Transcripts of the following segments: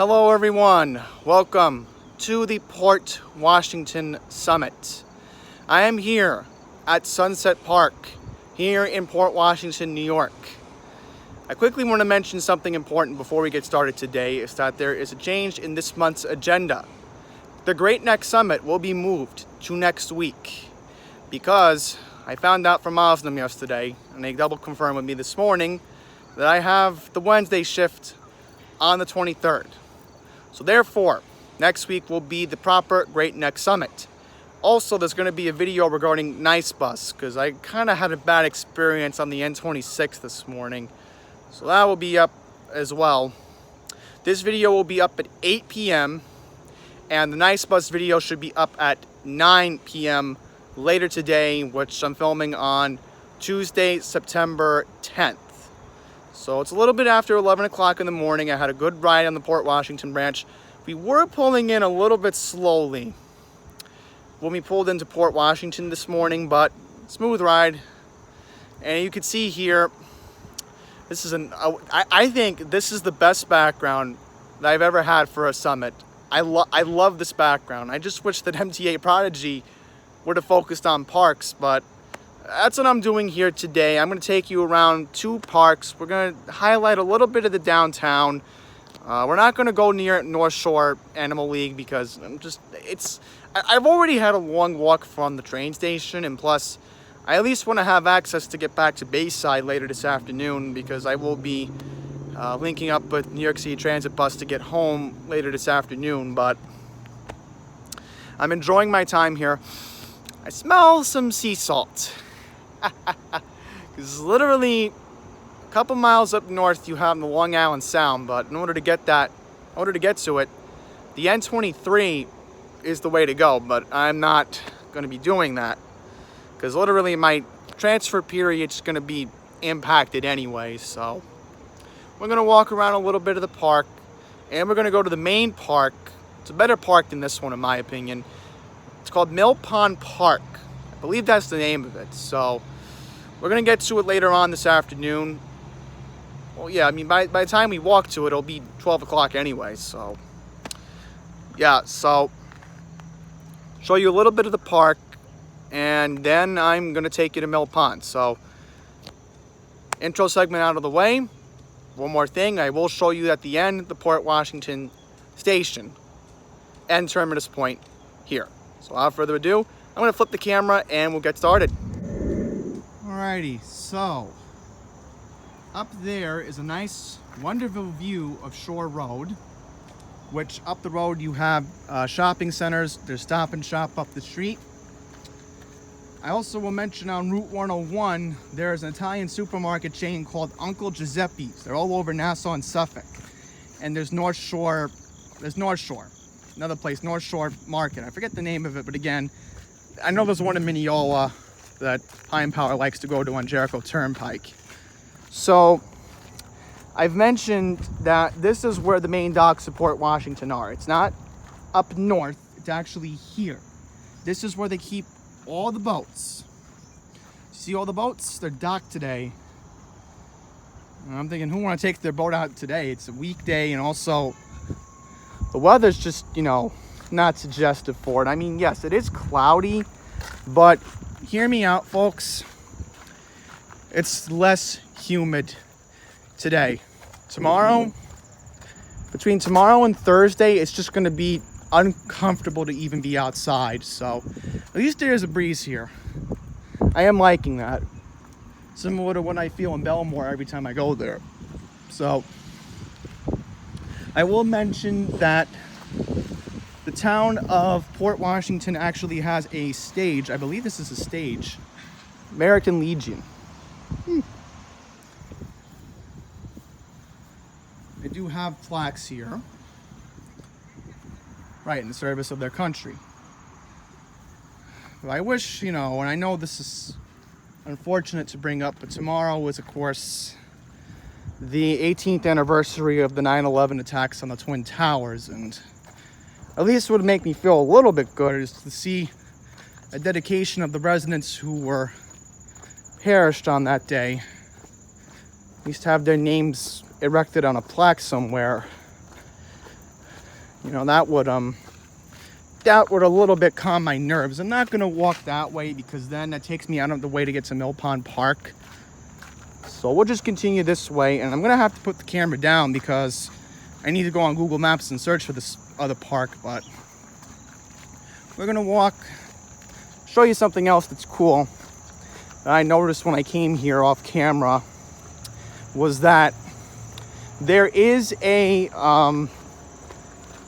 Hello everyone, welcome to the Port Washington Summit. I am here at Sunset Park, here in Port Washington, New York. I quickly want to mention something important before we get started today, is that there is a change in this month's agenda. The Great Neck Summit will be moved to next week because I found out from Osnum yesterday, and they double confirmed with me this morning, that I have the Wednesday shift on the 23rd. So therefore, next week will be the proper Great Neck Summit. Also, there's going to be a video regarding Nice Bus, because I kind of had a bad experience on the N26 this morning. So that will be up as well. This video will be up at 8 p.m. and the Nice Bus video should be up at 9 p.m. later today, which I'm filming on Tuesday, September 10th. So it's a little bit after 11 o'clock in the morning. I had a good ride on the Port Washington branch. We were pulling in a little bit slowly when we pulled into Port Washington this morning, but smooth ride. And you can see here, this is I think this is the best background that I've ever had for a summit. I love this background. I just wish that MTA Prodigy would have focused on parks, but that's what I'm doing here today. I'm going to take you around two parks. We're going to highlight a little bit of the downtown. We're not going to go near North Shore Animal League because I've already had a long walk from the train station, and plus I at least want to have access to get back to Bayside later this afternoon, because I will be linking up with New York City Transit bus to get home later this afternoon. But I'm enjoying my time here. I smell some sea salt. Because literally a couple miles up north you have the Long Island Sound, but in order to get to it, the N23 is the way to go. But I'm not going to be doing that because literally my transfer period is going to be impacted anyway. So we're going to walk around a little bit of the park, and we're going to go to the main park. It's a better park than this one in my opinion. It's called Mill Pond Park. I believe that's the name of it. So we're going to get to it later on this afternoon. Well, yeah, I mean, by the time we walk to it, it'll be 12 o'clock anyway. So, yeah, so show you a little bit of the park, and then I'm going to take you to Mill Pond. So, intro segment out of the way. One more thing, I will show you at the end the Port Washington station and terminus point here. So without further ado, I'm going to flip the camera and we'll get started. Alrighty, so up there is a nice, wonderful view of Shore Road, which up the road you have shopping centers. There's Stop and Shop up the street. I also will mention on Route 101, there's an Italian supermarket chain called Uncle Giuseppe's. They're all over Nassau and Suffolk. And there's North Shore, another place, North Shore Market. I forget the name of it, but again, I know there's one in Mineola that Pine Power likes to go to on Jericho Turnpike. So I've mentioned that this is where the main docks of Port Washington are. It's not up north, it's actually here. This is where they keep all the boats. See all the boats? They're docked today. And I'm thinking, who want to take their boat out today? It's a weekday, and also the weather's just, not suggestive for it. I mean, yes, it is cloudy, but hear me out, folks. It's less humid today. Between tomorrow and Thursday, it's just going to be uncomfortable to even be outside. So at least there's a breeze here. I am liking that. Similar to what I feel in Belmore every time I go there. So I will mention that the town of Port Washington actually has a stage. I believe this is a stage. American Legion. They do have plaques here. Right, in service of their country. But I wish, and I know this is unfortunate to bring up, but tomorrow is, of course, the 18th anniversary of the 9/11 attacks on the Twin Towers, and at least what would make me feel a little bit good is to see a dedication of the residents who were perished on that day. At least have their names erected on a plaque somewhere. You know, that would a little bit calm my nerves. I'm not gonna walk that way because then that takes me out of the way to get to Mill Pond Park. So we'll just continue this way, and I'm gonna have to put the camera down because I need to go on Google Maps and search for this other park. But we're gonna walk, show you something else that's cool that I noticed when I came here off camera, was that there is a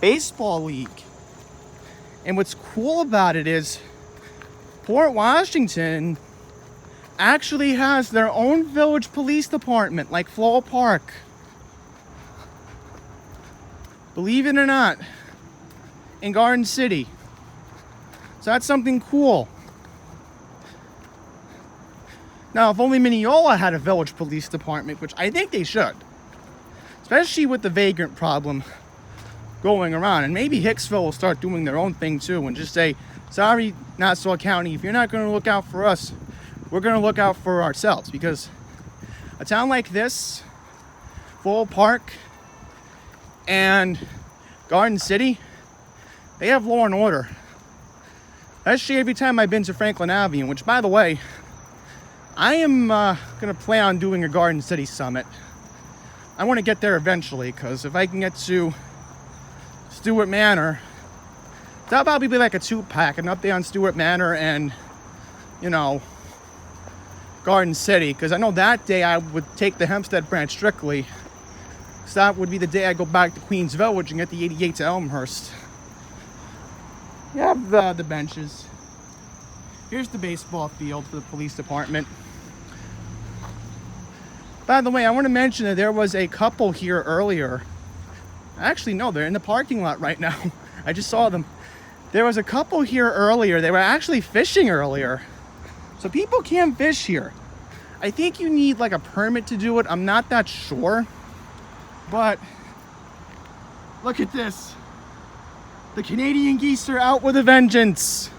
baseball league. And what's cool about it is Port Washington actually has their own village police department, like Floral Park. Believe it or not, in Garden City. So that's something cool. Now, if only Mineola had a village police department, which I think they should, especially with the vagrant problem going around, and maybe Hicksville will start doing their own thing too and just say, sorry, Nassau County, if you're not going to look out for us, we're going to look out for ourselves. Because a town like this, Floral Park and Garden City, they have law and order. Especially every time I've been to Franklin Avenue, which, by the way, I am going to plan on doing a Garden City summit. I want to get there eventually, because if I can get to Stewart Manor, that'll probably be like a 2-pack, and up there on Stewart Manor and, you know, Garden City, because I know that day I would take the Hempstead branch strictly. So that would be the day I go back to Queens Village and get the 88 to Elmhurst. You have the benches. Here's the baseball field for the police department. By the way, I want to mention that there was a couple here earlier. Actually, no, they're in the parking lot right now. I just saw them. There was a couple here earlier. They were actually fishing earlier. So people can fish here. I think you need like a permit to do it. I'm not that sure. But look at this. The Canadian geese are out with a vengeance.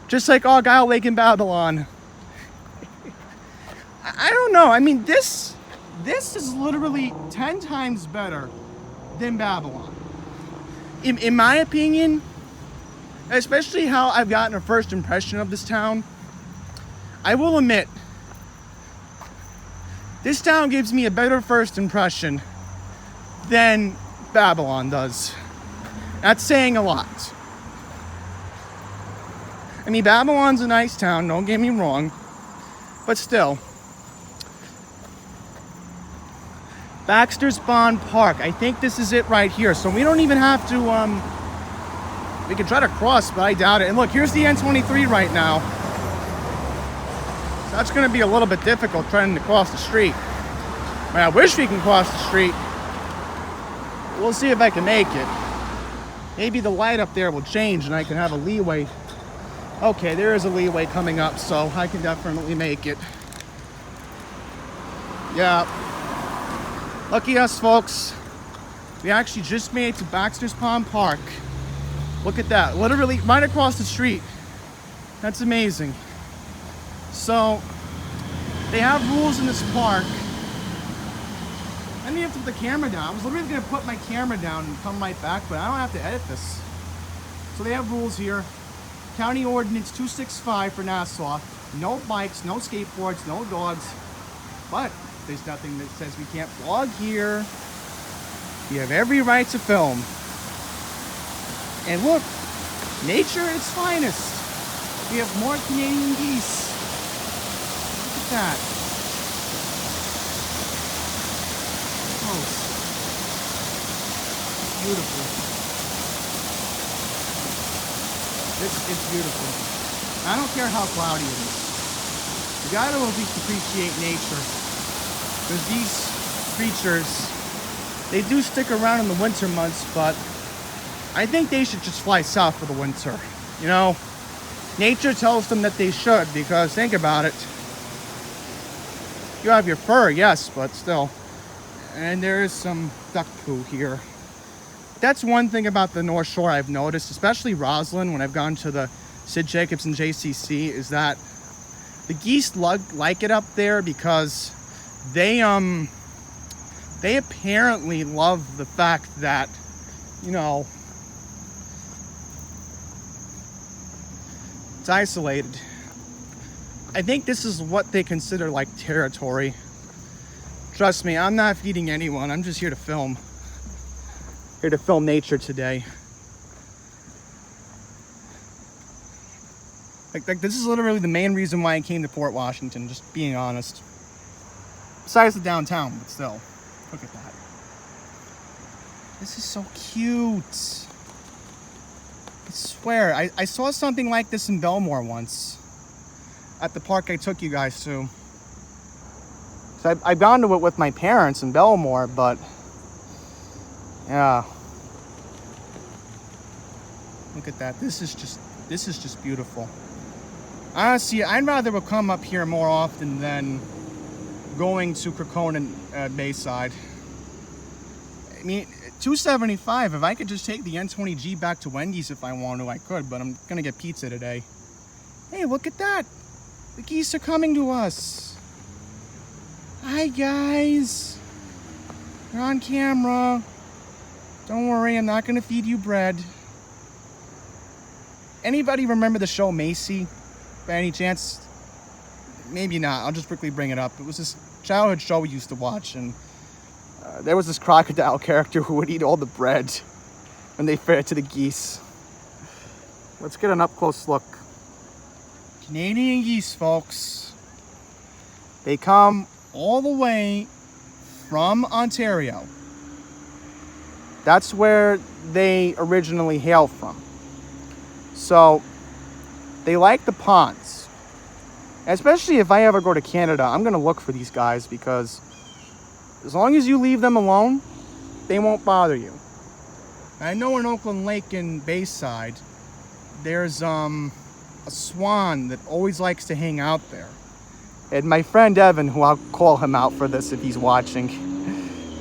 Just like Argyle Lake in Babylon. I don't know. I mean, this is literally 10 times better than Babylon. In my opinion, especially how I've gotten a first impression of this town, I will admit, this town gives me a better first impression than Babylon does. That's saying a lot. I mean, Babylon's a nice town, don't get me wrong, but still. Baxter's Pond Park. I think this is it right here. So we don't even have to, we can try to cross, but I doubt it. And look, here's the N23 right now. So that's gonna be a little bit difficult trying to cross the street. I mean, I wish we can cross the street. We'll see if I can make it. Maybe the light up there will change and I can have a leeway. Okay, there is a leeway coming up, so I can definitely make it. Yeah. Lucky us, folks. We actually just made it to Baxter's Pond Park. Look at that. Literally right across the street. That's amazing. So, they have rules in this park. I didn't have to put the camera down. I was literally going to put my camera down and come right back, but I don't have to edit this. So they have rules here. County Ordinance 265 for Nassau. No bikes, no skateboards, no dogs. But there's nothing that says we can't vlog here. You have every right to film. And look, nature at its finest. We have more Canadian geese. Look at that. Close. It's beautiful. It's beautiful. I don't care how cloudy it is. You gotta at least appreciate nature. Because these creatures, they do stick around in the winter months, but I think they should just fly south for the winter. You know, nature tells them that they should, because think about it. You have your fur, yes, but still. And there is some duck poo here. That's one thing about the North Shore I've noticed, especially Roslyn, when I've gone to the Sid Jacobs and JCC, is that the geese like it up there because they apparently love the fact that, you know, It's isolated. I think this is what they consider like territory. Trust me, I'm not feeding anyone. I'm just here to film. Here to film nature today. Like this is literally the main reason why I came to Port Washington, just being honest. Besides the downtown, but still. Look at that. This is so cute. I swear, I saw something like this in Belmore once. At the park I took you guys to. So I've gone to it with my parents in Belmore, but yeah. Look at that. This is just beautiful. Honestly, I'd rather come up here more often than going to Cracone Bayside. I mean, $2.75. If I could just take the N20G back to Wendy's if I want to, I could, but I'm gonna get pizza today. Hey, look at that. The geese are coming to us. Hi, guys. You're on camera. Don't worry, I'm not gonna feed you bread. Anybody remember the show Macy? By any chance? Maybe not. I'll just quickly bring it up. It was this childhood show we used to watch, and there was this crocodile character who would eat all the bread when they fed it to the geese. Let's get an up-close look. Canadian geese, folks. They come all the way from Ontario. That's where they originally hail from. So they like the ponds. Especially if I ever go to Canada, I'm going to look for these guys because as long as you leave them alone, they won't bother you. I know in Oakland Lake in Bayside, there's a swan that always likes to hang out there. And my friend Evan, who I'll call him out for this if he's watching,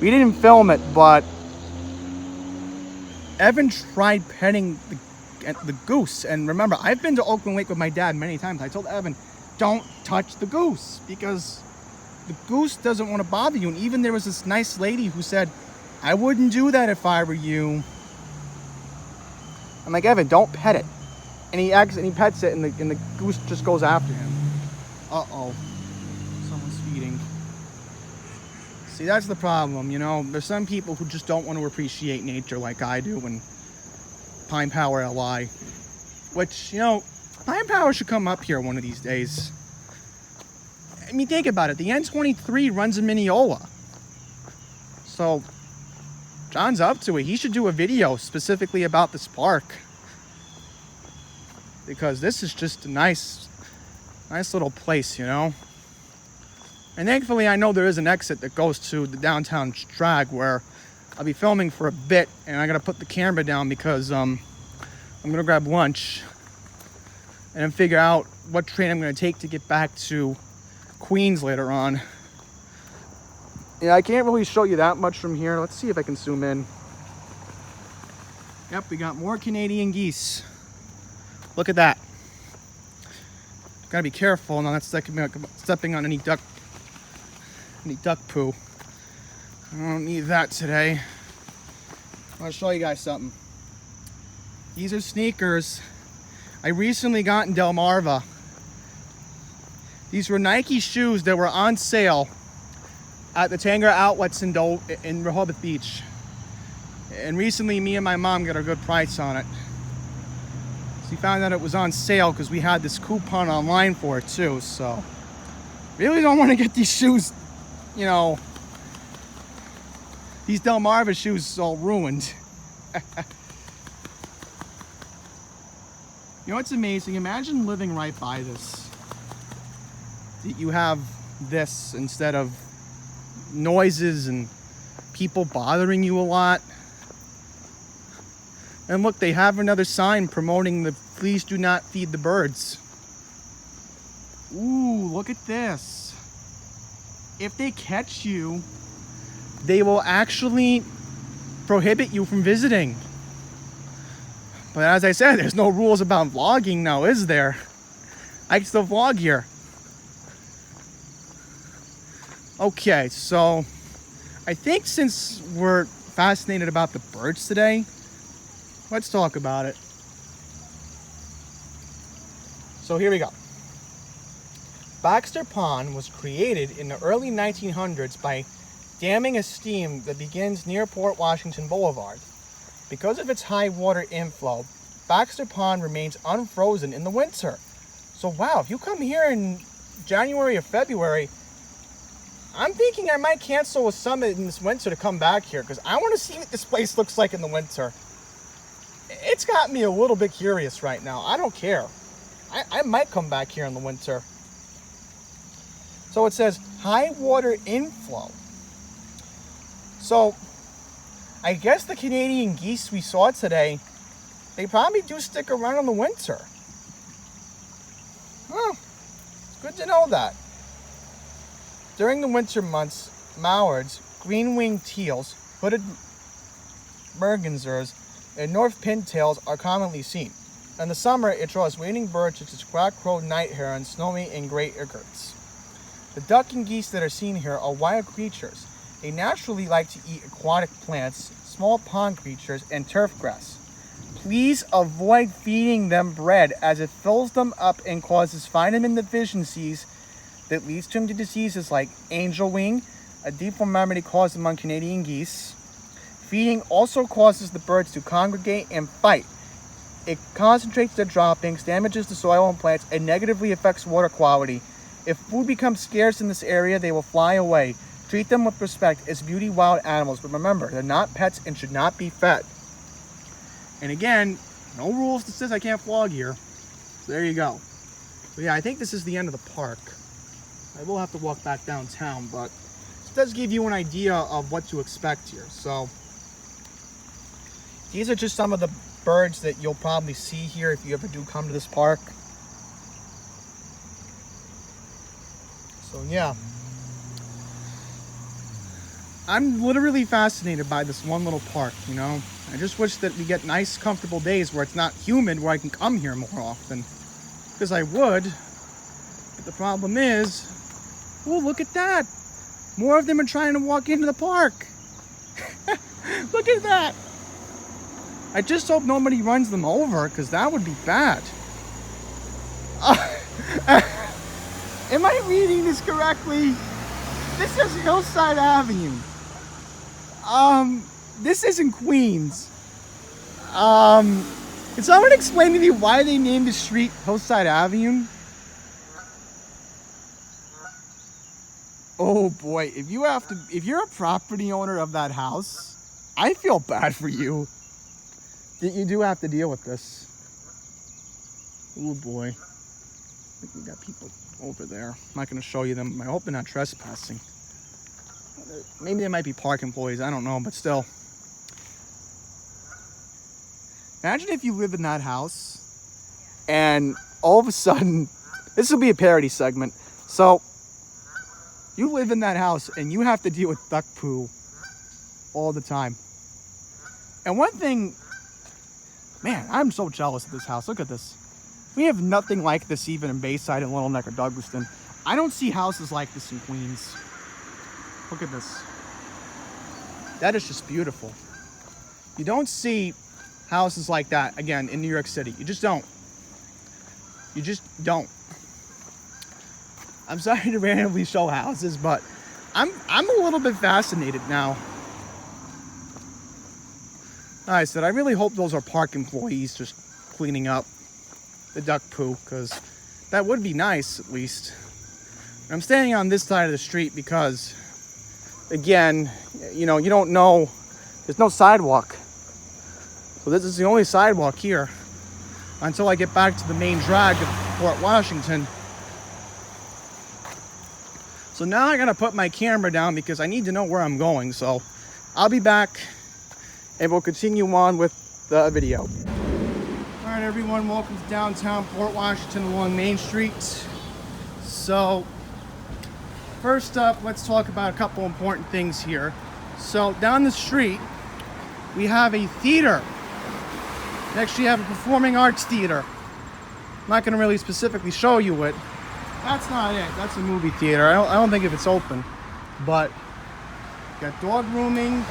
we didn't film it, but Evan tried petting the goose. And remember, I've been to Oakland Lake with my dad many times. I told Evan, don't touch the goose because the goose doesn't want to bother you. And even there was this nice lady who said, I wouldn't do that if I were you. I'm like, Evan, don't pet it. And he pets it, and the goose just goes after him. Uh-oh. Someone's feeding. See, that's the problem, you know. There's some people who just don't want to appreciate nature like I do in Pine Power, LI. Which, you know, Pine Power should come up here one of these days. I mean, think about it. The N23 runs in Mineola. So, John's up to it. He should do a video specifically about this park. Because this is just a nice little place, you know. And thankfully, I know there is an exit that goes to the downtown drag where I'll be filming for a bit, and I gotta put the camera down because I'm gonna grab lunch and then figure out what train I'm gonna take to get back to Queens later on. Yeah, I can't really show you that much from here. Let's see if I can zoom in. Yep, we got more Canadian geese. Look at that. Gotta be careful, not stepping on any duck poo. I don't need that today. I'll show you guys something. These are sneakers I recently got in Delmarva. These were Nike shoes that were on sale at the Tanger Outlets in Rehoboth Beach. And recently, me and my mom got a good price on it. So we found out it was on sale because we had this coupon online for it too. So really don't want to get these shoes, you know, these Delmarva shoes all ruined. You know what's amazing? Imagine living right by this. That you have this instead of noises and people bothering you a lot. And look, they have another sign promoting the please do not feed the birds. Ooh, look at this. If they catch you, they will actually prohibit you from visiting. But as I said, there's no rules about vlogging now, is there? I can still vlog here. Okay, so I think since we're fascinated about the birds today, let's talk about it. So here we go. Baxter Pond was created in the early 1900s by damming a stream that begins near Port Washington Boulevard. Because of its high water inflow, Baxter Pond remains unfrozen in the winter. So wow, if you come here in January or February, I'm thinking I might cancel a summit in this winter to come back here because I want to see what this place looks like in the winter. It's got me a little bit curious right now. I don't care. I might come back here in the winter. So it says high water inflow. So I guess the Canadian geese we saw today, they probably do stick around in the winter. Well, it's good to know that. During the winter months, mallards, green-winged teals, hooded mergansers, and north pintails are commonly seen. In the summer, it draws wading birds such as black-crowned night herons, snowy, and great egrets. The duck and geese that are seen here are wild creatures. They naturally like to eat aquatic plants, small pond creatures, and turf grass. Please avoid feeding them bread as it fills them up and causes vitamin deficiencies that leads to diseases like angel wing, a deformity caused among Canadian geese. Feeding also causes the birds to congregate and fight. It concentrates their droppings, damages the soil and plants, and negatively affects water quality. If food becomes scarce in this area, they will fly away. Treat them with respect as beauty wild animals, but remember, they're not pets and should not be fed. And again, no rules that says I can't vlog here. So there you go. So yeah, I think this is the end of the park. I will have to walk back downtown, but it does give you an idea of what to expect here. So these are just some of the birds that you'll probably see here if you ever do come to this park. So yeah, I'm literally fascinated by this one little park, you know. I just wish that we get nice, comfortable days where it's not humid, where I can come here more often. Because I would, but the problem is, oh, look at that. More of them are trying to walk into the park. Look at that. I just hope nobody runs them over, because that would be bad. Am I reading this correctly? This says Hillside Avenue. This isn't Queens. Can someone explain to me why they named the street Hillside Avenue? Oh boy, if you're a property owner of that house, I feel bad for you. That you do have to deal with this. Oh boy. I think we got people over there. I'm not going to show you them. I hope they're not trespassing. Maybe they might be park employees. I don't know, but still. Imagine if you live in that house and all of a sudden, this will be a parody segment. So, you live in that house and you have to deal with duck poo all the time. And one thing, man, I'm so jealous of this house. Look at this. We have nothing like this even in Bayside and Little Neck or Douglaston. I don't see houses like this in Queens. Look at this. That is just beautiful. You don't see houses like that, again, in New York City. You just don't. You just don't. I'm sorry to randomly show houses, but I'm a little bit fascinated now. Like I said, I really hope those are park employees just cleaning up the duck poo, because that would be nice, at least. I'm standing on this side of the street because, again, you know, you don't know, there's no sidewalk. So this is the only sidewalk here until I get back to the main drag of Port Washington. So now I gotta put my camera down because I need to know where I'm going. So I'll be back and we'll continue on with the video. All right, everyone, welcome to downtown Port Washington along Main Street. So first up, let's talk about a couple important things here. So down the street, we have a theater. We actually have a performing arts theater. I'm not gonna really specifically show you it. That's not it, that's a movie theater. I don't think if it's open, but got dog grooming,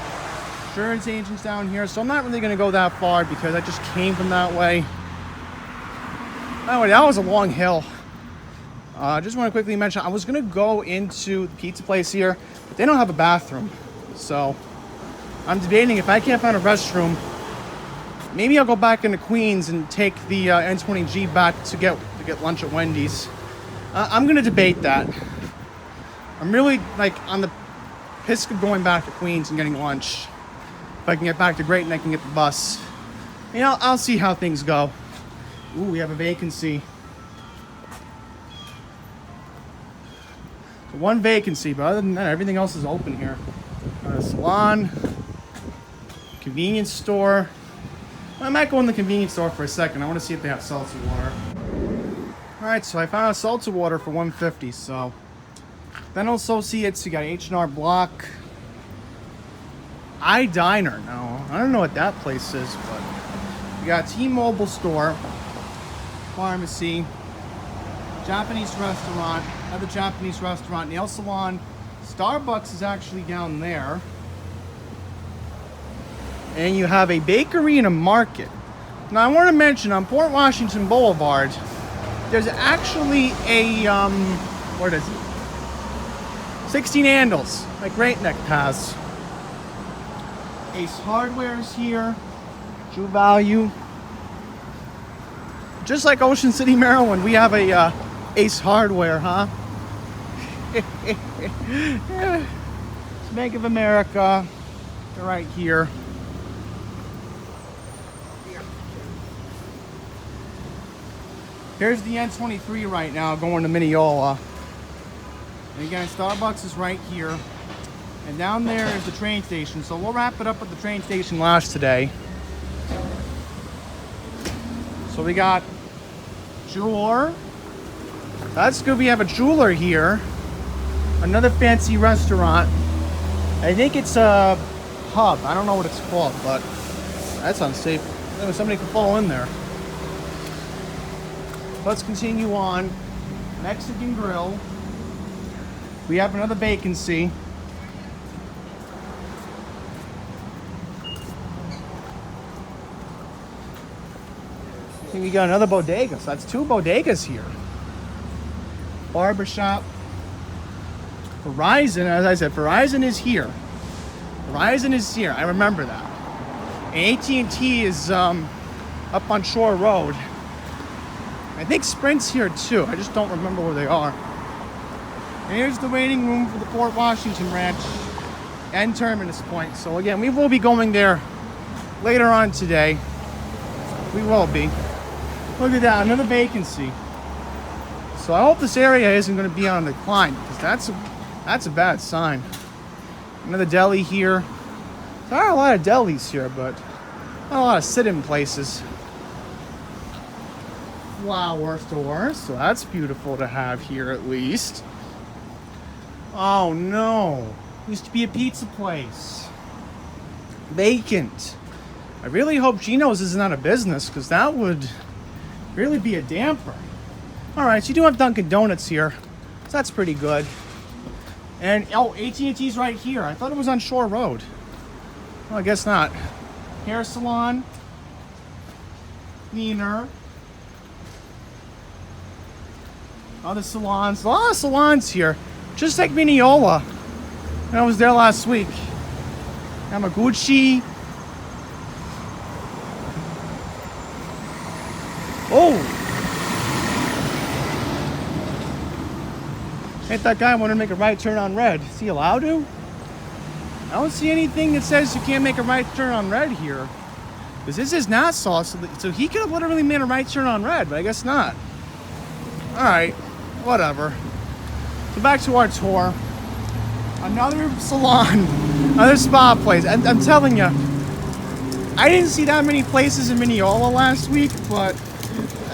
insurance agents down here. So I'm not really gonna go that far because I just came from that way. Anyway, that was a long hill. Just want to quickly mention, I was going to go into the pizza place here, but they don't have a bathroom. So I'm debating if I can't find a restroom, maybe I'll go back into Queens and take the N20G back to get lunch at Wendy's. I'm going to debate that. I'm really on the piss of going back to Queens and getting lunch. If I can get back to Great and I can get the bus. You know, I'll see how things go. Ooh, we have a vacancy. So one vacancy, but other than that, everything else is open here. A salon, convenience store. I might go in the convenience store for a second. I want to see if they have seltzer water. Alright, so I found a seltzer water for $1.50, so. Dental Associates, you got H&R Block. Diner. No, I don't know what that place is, but we got T-Mobile store, pharmacy, Japanese restaurant, another Japanese restaurant, nail salon. Starbucks is actually down there. And you have a bakery and a market. Now I want to mention on Port Washington Boulevard, there's actually a, what is it? 16 handles, like Great Neck has. Ace Hardware is here. True Value. Just like Ocean City, Maryland, we have a Ace Hardware, huh? Bank of America. They're right here. Here's the N23 right now going to Mineola. And again, Starbucks is right here. And down there is the train station. So we'll wrap it up at the train station last today. So we got jeweler. That's good. We have a jeweler here. Another fancy restaurant. I think it's a pub. I don't know what it's called, but that's unsafe. Somebody could fall in there. Let's continue on. Mexican Grill. We have another vacancy. I think we got another bodega. So that's two bodegas here. Barbershop. Verizon, as I said, Verizon is here. Verizon is here. I remember that. And AT&T is up on Shore Road. I think Sprint's here too. I just don't remember where they are. And here's the waiting room for the Port Washington branch and Terminus point. So again, we will be going there later on today. We will be. Look at that, another vacancy. So I hope this area isn't going to be on the decline, because that's a bad sign. Another deli here. There are a lot of delis here, but not a lot of sit-in places. Flower store, so that's beautiful to have here at least. Oh no, used to be a pizza place. Vacant. I really hope Gino's isn't out of business, because that would really be a damper. Alright, so you do have Dunkin' Donuts here, so that's pretty good. And, oh, AT&T's right here. I thought it was on Shore Road. Well, I guess not. Hair salon. Cleaner. Other salons. A lot of salons here. Just like Mineola. I was there last week. Yamaguchi. Oh! Ain't that guy wanted to make a right turn on red. Is he allowed to? I don't see anything that says you can't make a right turn on red here. Because this is Nassau, so he could have literally made a right turn on red, but I guess not. Alright, whatever. So back to our tour. Another salon, another spa place. I'm telling you, I didn't see that many places in Mineola last week, but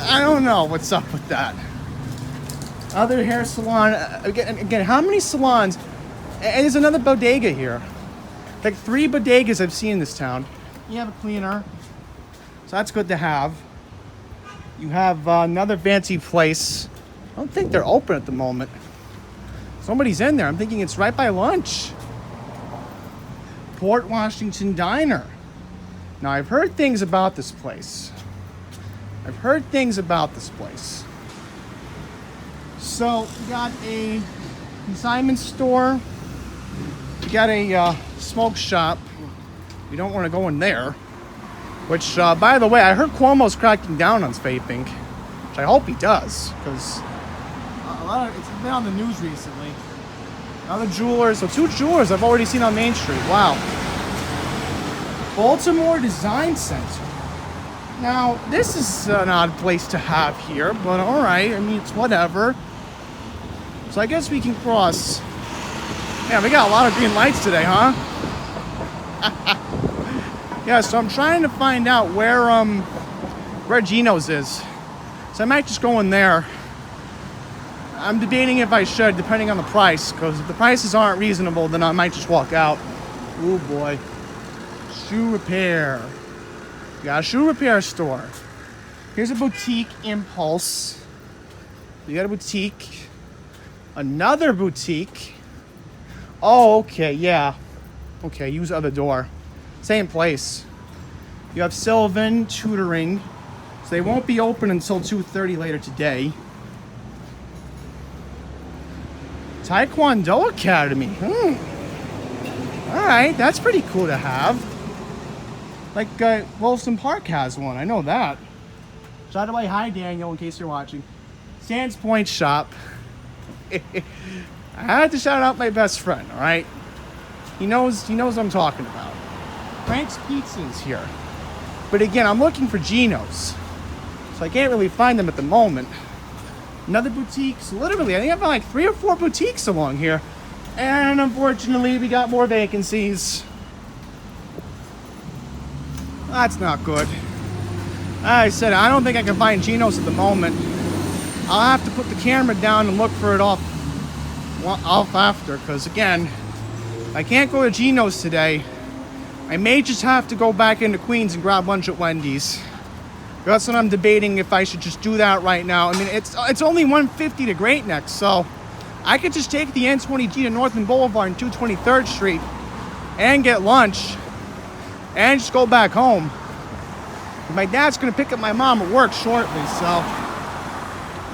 I don't know what's up with that. Other hair salon. Again, how many salons? And there's another bodega here. Like 3 bodegas I've seen in this town. You have a cleaner, so that's good to have. You have another fancy place. I don't think they're open at the moment. Somebody's in there. I'm thinking it's right by lunch. Port Washington Diner. Now, I've heard things about this place. I've heard things about this place. So we got a consignment store. We got a smoke shop. You don't want to go in there. Which, by the way, I heard Cuomo's cracking down on vaping, which I hope he does, because it's been on the news recently. Another jewelers, so 2 jewelers I've already seen on Main Street. Wow. Baltimore Design Center. Now, this is an odd place to have here, but all right. I mean, it's whatever. So I guess we can cross. Yeah, we got a lot of green lights today, huh? Yeah, so I'm trying to find out where Gino's is. So I might just go in there. I'm debating if I should, depending on the price, because if the prices aren't reasonable, then I might just walk out. Ooh, boy. Shoe repair. We got a shoe repair store. Here's a boutique Impulse. We got a boutique. Another boutique. Oh, okay, yeah. Okay, use other door. Same place. You have Sylvan Tutoring. So they won't be open until 2:30 later today. Taekwondo Academy. Alright, that's pretty cool to have. Like, Wilson Park has one. I know that. Shout out, hi Daniel, in case you're watching. Sands Point Shop. I had to shout out my best friend, alright? He knows what I'm talking about. Frank's Pizza is here. But again, I'm looking for Gino's. So I can't really find them at the moment. Another boutique. So literally, I think I found like 3 or 4 boutiques along here. And unfortunately, we got more vacancies. That's not good. I said, I don't think I can find Gino's at the moment. I'll have to put the camera down and look for it off after. Because again, I can't go to Gino's today. I may just have to go back into Queens and grab lunch at Wendy's. That's what I'm debating, if I should just do that right now. I mean, it's only 150 to Great Neck, so I could just take the N20G to Northern Boulevard and 223rd Street and get lunch and just go back home. My dad's gonna pick up my mom at work shortly, so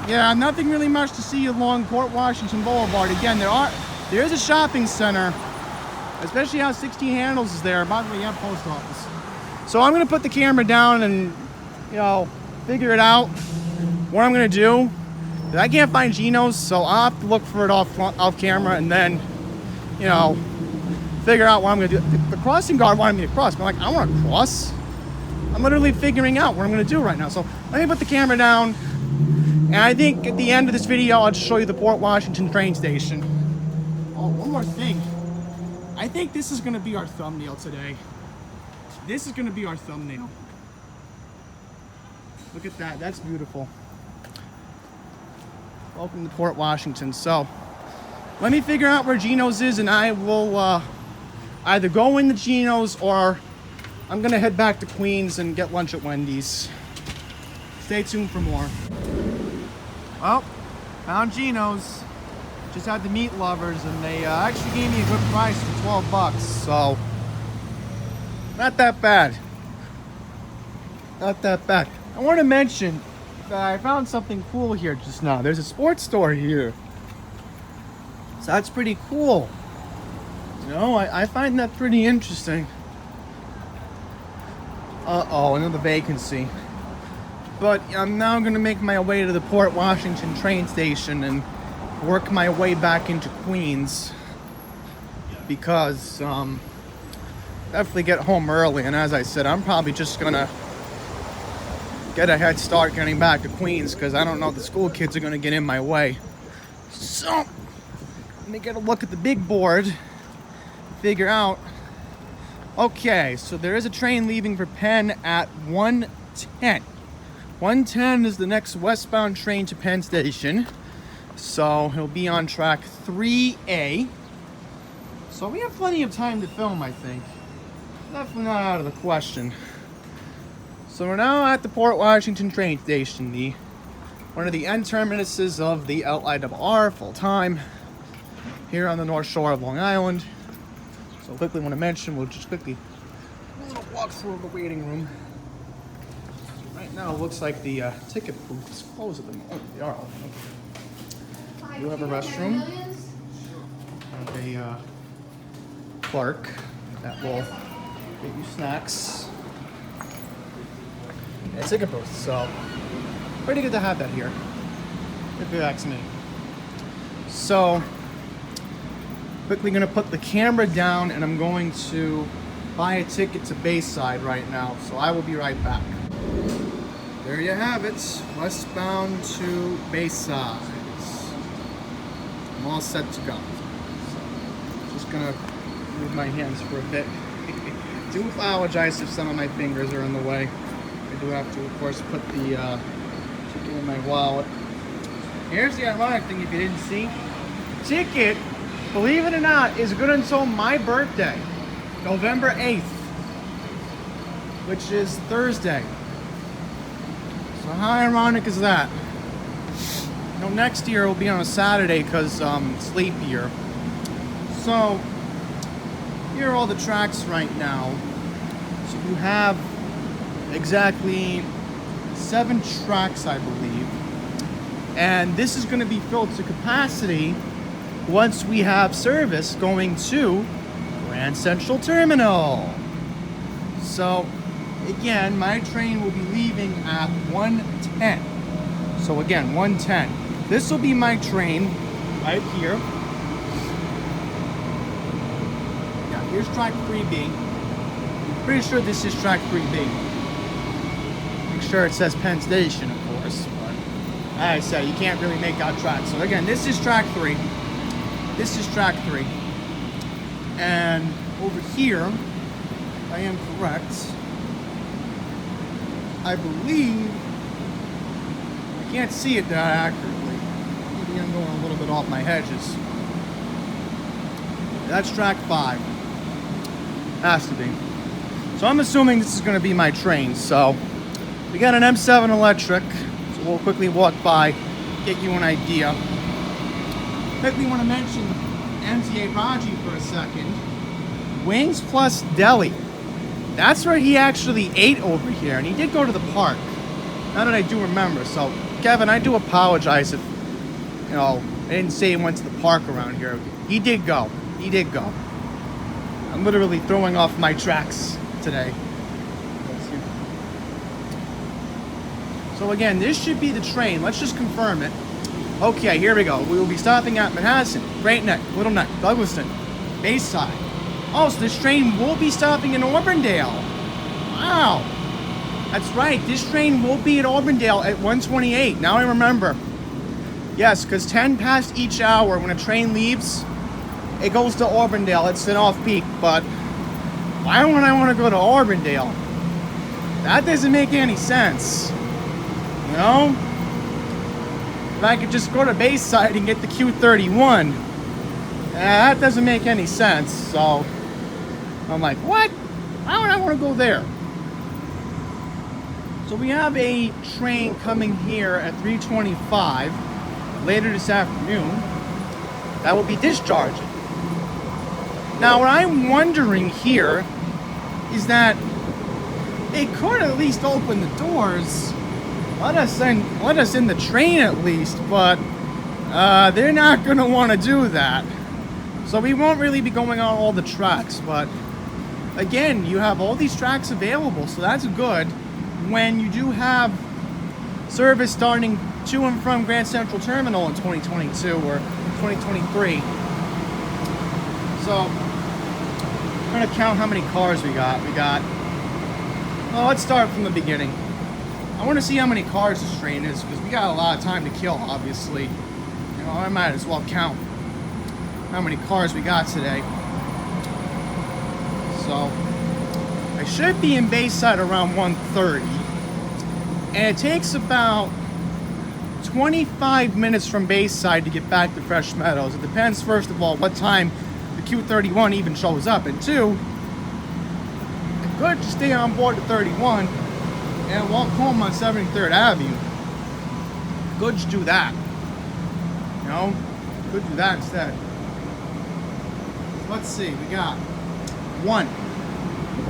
yeah, nothing really much to see along Port Washington Boulevard. Again, there is a shopping center, especially how 16 Handles is there. By the way, you have post office. So I'm gonna put the camera down and, you know, figure it out what I'm gonna do. I can't find Gino's, so I'll have to look for it off camera and then, you know, figure out what I'm gonna do. The crossing guard wanted me to cross, but I'm like, I want to cross. I'm literally figuring out what I'm gonna do right now. So let me put the camera down, and I think at the end of this video, I'll just show you the Port Washington train station. Oh, one more thing. I think this is gonna be our thumbnail today. This is gonna be our thumbnail. Look at that, that's beautiful. Welcome to Port Washington. So, let me figure out where Gino's is, and I will either go into Gino's or I'm gonna head back to Queens and get lunch at Wendy's. Stay tuned for more. Well, found Gino's. Just had the meat lovers, and they actually gave me a good price for 12 bucks, so not that bad. Not that bad. I want to mention that I found something cool here just now. There's a sports store here. So that's pretty cool. You know, I find that pretty interesting. Uh-oh, another vacancy. But I'm now going to make my way to the Port Washington train station and work my way back into Queens. Because, definitely get home early. And as I said, I'm probably just going to get a head start getting back to Queens, because I don't know if the school kids are going to get in my way. So, let me get a look at the big board, figure out. Okay, so there is a train leaving for Penn at 1:10. 1:10 is the next westbound train to Penn Station. So he'll be on track 3A. So we have plenty of time to film, I think. Definitely not out of the question. So we're now at the Port Washington train station, one of the end terminuses of the LIRR full-time here on the North Shore of Long Island. So quickly want to mention, we'll just quickly do a little walk through the waiting room. Right now, it looks like the ticket booth is closed at the moment. Oh, they are open. Okay. You have a restroom. Have a clerk that will get you snacks. And a ticket booth, so pretty good to have that here. If you ask me. So, quickly gonna put the camera down and I'm going to buy a ticket to Bayside right now. So I will be right back. There you have it, westbound to Bayside. I'm all set to go. So, just gonna move my hands for a bit. Do apologize if some of my fingers are in the way. I do have to, of course, put the ticket in my wallet. Here's the ironic thing if you didn't see. The ticket, believe it or not, is good until my birthday, November 8th, which is Thursday. So how ironic is that? You know, next year will be on a Saturday because it's leap year. So here are all the tracks right now. So you have exactly 7 tracks, I believe. And this is going to be filled to capacity once we have service going to Grand Central Terminal. So again, my train will be leaving at 1:10. So again, 1:10. This will be my train right here. Yeah, here's track 3B. Pretty sure this is track 3B. Make sure it says Penn Station, of course. But as I said, you can't really make out tracks. So again, this is track 3. This is track 3. And over here, if I am correct, I believe, I can't see it that accurately. Maybe I'm going a little bit off my hedges. That's track 5. Has to be. So I'm assuming this is going to be my train. So we got an M7 electric. So we'll quickly walk by, get you an idea. Quickly want to mention MTA Raji for a second. Wings Plus Deli. That's where he actually ate over here, and he did go to the park. Now that I do remember. So, Kevin, I do apologize if, you know, I didn't say he went to the park around here. He did go. He did go. I'm literally throwing off my tracks today. So again, this should be the train. Let's just confirm it. Okay, here we go. We will be stopping at Manhasset, Great Neck, Little Neck, Douglaston, Bayside. Oh, so this train will be stopping in Auburndale. Wow. That's right. This train will be at Auburndale at 1:28. Now I remember. Yes, because 10 past each hour when a train leaves, it goes to Auburndale. It's an off-peak, but why would I want to go to Auburndale? That doesn't make any sense. You know? If I could just go to Bayside and get the Q31, that doesn't make any sense. So I'm like, what? Why would I want to go there? So we have a train coming here at 3:25 later this afternoon that will be discharging. Now what I'm wondering here is that they could at least open the doors, let us in the train at least, but they're not going to want to do that. So we won't really be going on all the tracks, but again, you have all these tracks available, so that's good when you do have service starting to and from Grand Central Terminal in 2022 or 2023. So I'm going to count how many cars we got. Well, let's start from the beginning. I want to see how many cars this train is, because we got a lot of time to kill, obviously. You know, I might as well count how many cars we got today. So I should be in Bayside around 1:30, and it takes about 25 minutes from Bayside to get back to Fresh Meadows. It depends, first of all, what time the Q31 even shows up, and 2, I could just stay on board at 31 and walk home on 73rd Avenue. Could just do that. You know, could do that instead. Let's see, we got 1.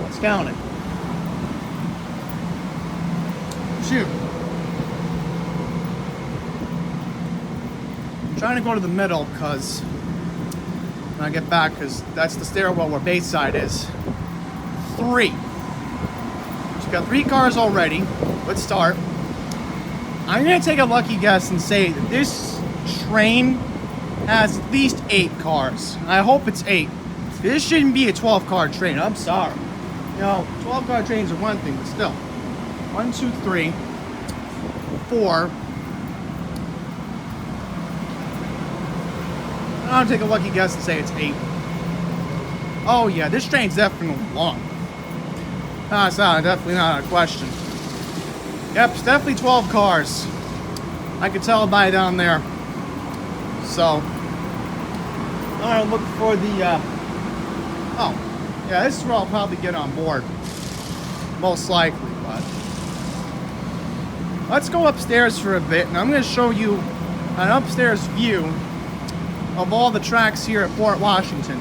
Let's count it. shoot. I'm trying to go to the middle because when I get back, because that's the stairwell where Bayside is. 3. She's got 3 cars already. Let's start. I'm gonna take a lucky guess and say that this train has at least 8 cars. I hope it's 8. This shouldn't be a 12-car train. I'm sorry. You know, 12-car trains are one thing, but still. 1, 2, 3, 4. I'll take a lucky guess and say it's 8. Oh yeah, this train's definitely long. It's not, definitely not a question. Yep, it's definitely 12 cars. I could tell by down there. So, I'll look for the, oh, yeah, this is where I'll probably get on board. Most likely, but. Let's go upstairs for a bit, and I'm going to show you an upstairs view of all the tracks here at Fort Washington.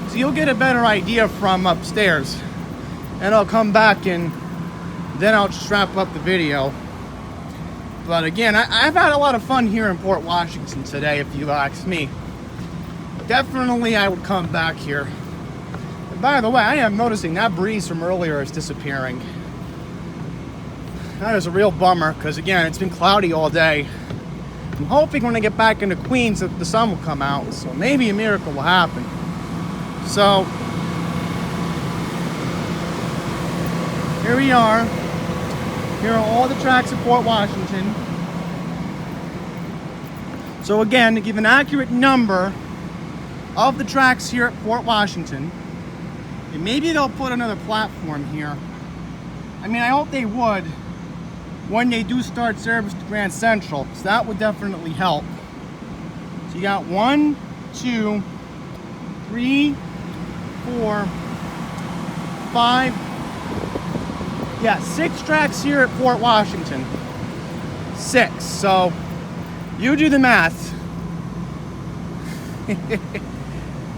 So you'll get a better idea from upstairs. And I'll come back and then I'll just wrap up the video. But again, I've had a lot of fun here in Fort Washington today, if you ask me. Definitely I would come back here. And by the way, I am noticing that breeze from earlier is disappearing. That is a real bummer, because again, it's been cloudy all day. I'm hoping when I get back into Queens that the sun will come out, so maybe a miracle will happen. So, here we are. Here are all the tracks at Fort Washington. So again, to give an accurate number of the tracks here at Fort Washington, and maybe they'll put another platform here. I mean, I hope they would when they do start service to Grand Central, because that would definitely help. So you got 1, 2, 3, 4, 5, yeah, 6 tracks here at Fort Washington. 6, so you do the math.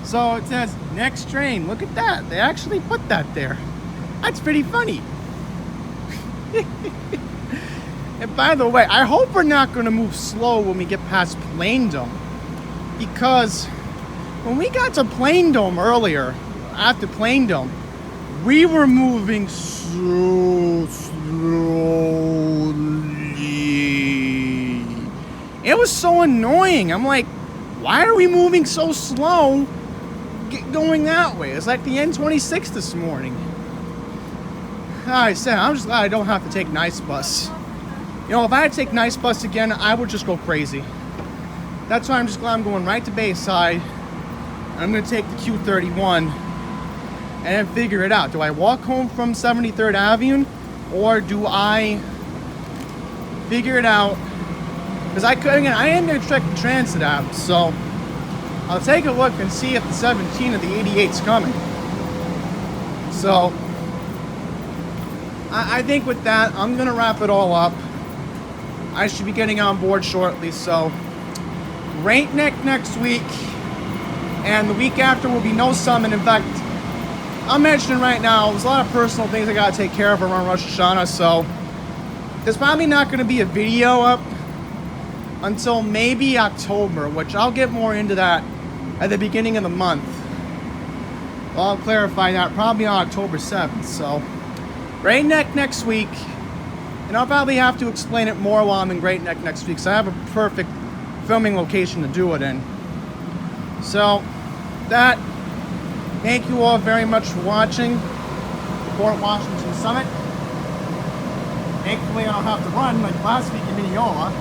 So it says next train. Look at that. They actually put that there. That's pretty funny. And by the way, I hope we're not going to move slow when we get past Plain Dome. Because when we got to Plain Dome earlier, after Plain Dome, we were moving so slowly. It was so annoying. I'm like, why are we moving so slow going that way? It's like the N26 this morning. I said, I'm just glad I don't have to take Nice Bus. You know, if I had to take Nice Bus again, I would just go crazy. That's why I'm just glad I'm going right to Bayside. I'm going to take the Q31 and then figure it out. Do I walk home from 73rd Avenue, or do I figure it out? Because I am going to check the transit app, so I'll take a look and see if the 17 or the 88's coming. So I think with that, I'm going to wrap it all up. I should be getting on board shortly, so Great Neck next week, and the week after will be no summon. In fact, I'm mentioning right now, there's a lot of personal things I gotta take care of around Rosh Hashanah, so there's probably not gonna be a video up until maybe October, which I'll get more into that at the beginning of the month. Well, I'll clarify that probably on October 7th, so Great Neck next week, and I'll probably have to explain it more while I'm in Great Neck next week, so I have a perfect filming location to do it in. So, that, thank you all very much for watching the Fort Washington Summit. Thankfully I don't have to run like last week in Mineola.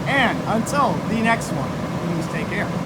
And until the next one, please take care.